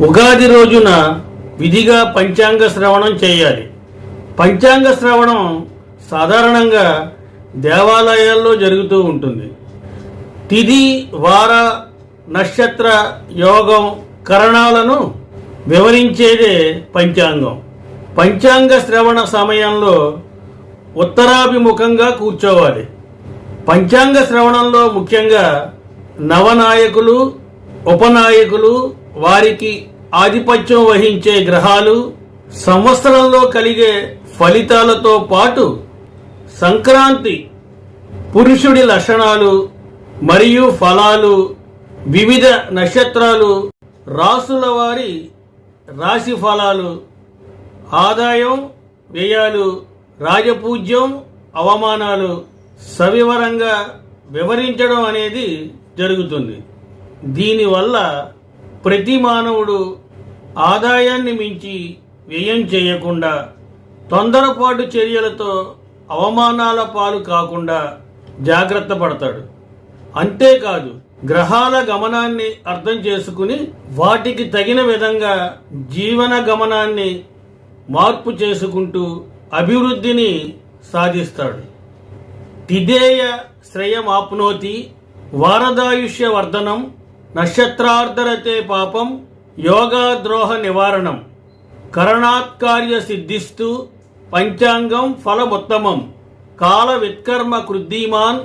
ఉగాది రోజున విధిగా పంచాంగ శ్రవణం చేయాలి. పంచాంగ శ్రవణం సాధారణంగా దేవాలయాల్లో జరుగుతూ ఉంటుంది. తిథి, వార, నక్షత్ర, యోగం, కరణాలను వివరించేదే పంచాంగం. పంచాంగ శ్రవణ సమయంలో ఉత్తరాభిముఖంగా కూర్చోవాలి. పంచాంగ శ్రవణంలో ముఖ్యంగా నవనాయకులు, ఉపనాయకులు, వారికి ఆధిపత్యం వహించే గ్రహాలు, సంవత్సరంలో కలిగే ఫలితాలతో పాటు సంక్రాంతి పురుషుడి లక్షణాలు మరియు ఫలాలు, వివిధ నక్షత్రాలు, రాసుల వారి రాశి ఫలాలు, ఆదాయం, వ్యయాలు, రాజపూజ్యం, అవమానాలు సవివరంగా వివరించడం అనేది జరుగుతుంది. దీనివల్ల ప్రతి మానవుడు ఆదాయాన్ని మించి వ్యయం చేయకుండా, తొందరపాటు చర్యలతో అవమానాల పాలు కాకుండా జాగ్రత్త పడతాడు. అంతేకాదు, గ్రహాల గమనాన్ని అర్థం చేసుకుని వాటికి తగిన విధంగా జీవన గమనాన్ని మార్పు చేసుకుంటూ అభివృద్ధిని సాధిస్తాడు. తిథేయ శ్రేయమాప్నోతి, వారదాయుష్య వర్ధనం, నక్షత్రార్ధరతే పాపం, యోగాద్రోహ నివారణం, కరణాత్కార్య సిద్ధిస్తూ పంచాంగం ఫలముత్తమం, కాల విత్కర్మ కృద్దీమాన్,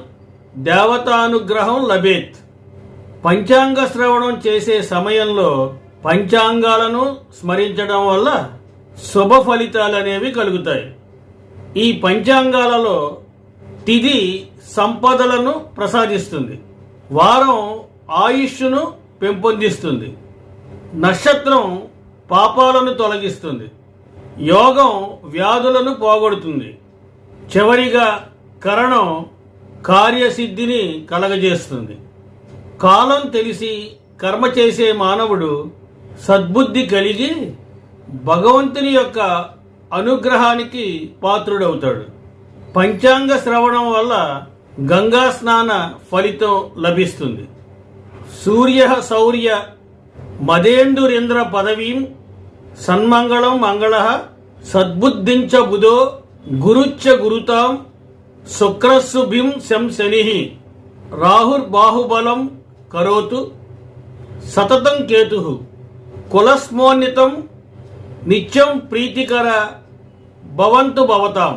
దేవతానుగ్రహం లభేత్. పంచాంగ శ్రవణం చేసే సమయంలో పంచాంగాలను స్మరించడం వల్ల శుభ ఫలితాలనేవి కలుగుతాయి. ఈ పంచాంగాలలో తిథి సంపదలను ప్రసాదిస్తుంది, వారం ఆయుష్ను పెంపొందిస్తుంది, నక్షత్రం పాపాలను తొలగిస్తుంది, యోగం వ్యాధులను పోగొడుతుంది, చివరిగా కరణం కార్యసిద్ధిని కలగజేస్తుంది. కాలం తెలిసి కర్మ చేసే మానవుడు సద్బుద్ధి కలిగి భగవంతుని యొక్క అనుగ్రహానికి పాత్రుడవుతాడు. పంచాంగ శ్రవణం వల్ల గంగా స్నాన ఫలితం లభిస్తుంది. సూర్య శౌర్య మదేందురింద్ర పదవీం, సన్మంగళం మంగళ, సద్బుద్ధించ బుధో, గురుచ్చ గురుతాం, శుక్రస్సుభిం శం శని, రాహుర్బాహుబలం కరోతు, సతతం కేతు, కులస్మోన్నితం, నిత్యం ప్రీతికర భవంతు భవతాం,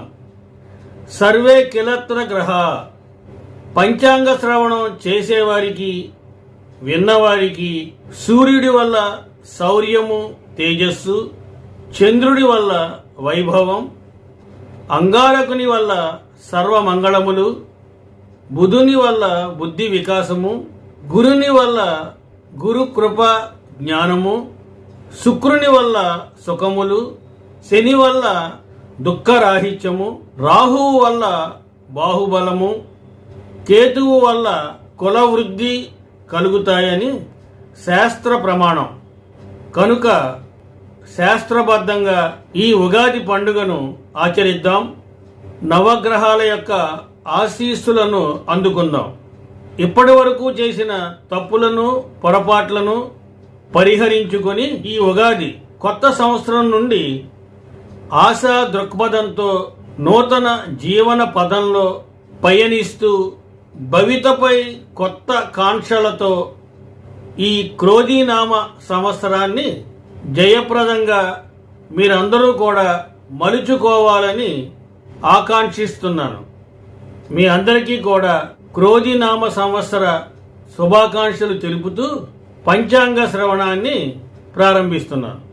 సర్వే కిలత్ర గ్రహ. పంచాంగ శ్రవణం చేసేవారికి, విన్నవారికి సూర్యుడి వల్ల శౌర్యము, తేజస్సు, చంద్రుడి వల్ల వైభవం, అంగారకుని వల్ల సర్వమంగళములు, బుధుని వల్ల బుద్ధి వికాసము, గురుని వల్ల గురు కృప జ్ఞానము, శుక్రుని వల్ల సుఖములు, శని వల్ల దుఃఖరాహిత్యము, రాహువు వల్ల బాహుబలము, కేతువు వల్ల కులవృద్ధి కలుగుతాయని శాస్త్ర ప్రమాణం. కనుక శాస్త్రబద్ధంగా ఈ ఉగాది పండుగను ఆచరిద్దాం. నవగ్రహాల యొక్క ఆశీస్సులను అందుకుందాం. ఇప్పటి వరకు చేసిన తప్పులను, పొరపాట్లను పరిహరించుకొని ఈ ఉగాది కొత్త సంవత్సరం నుండి ఆశా దృక్పథంతో నూతన జీవన పదంలో పయనిస్తూ భవితపై కొత్త కాంక్షలతో ఈ క్రోధీనామ సంవత్సరాన్ని జయప్రదంగా మీరందరూ కూడా మలుచుకోవాలని ఆకాంక్షిస్తున్నాను. మీ అందరికీ కూడా క్రోధీనామ సంవత్సర శుభాకాంక్షలు తెలుపుతూ పంచాంగ శ్రవణాన్ని ప్రారంభిస్తున్నాను.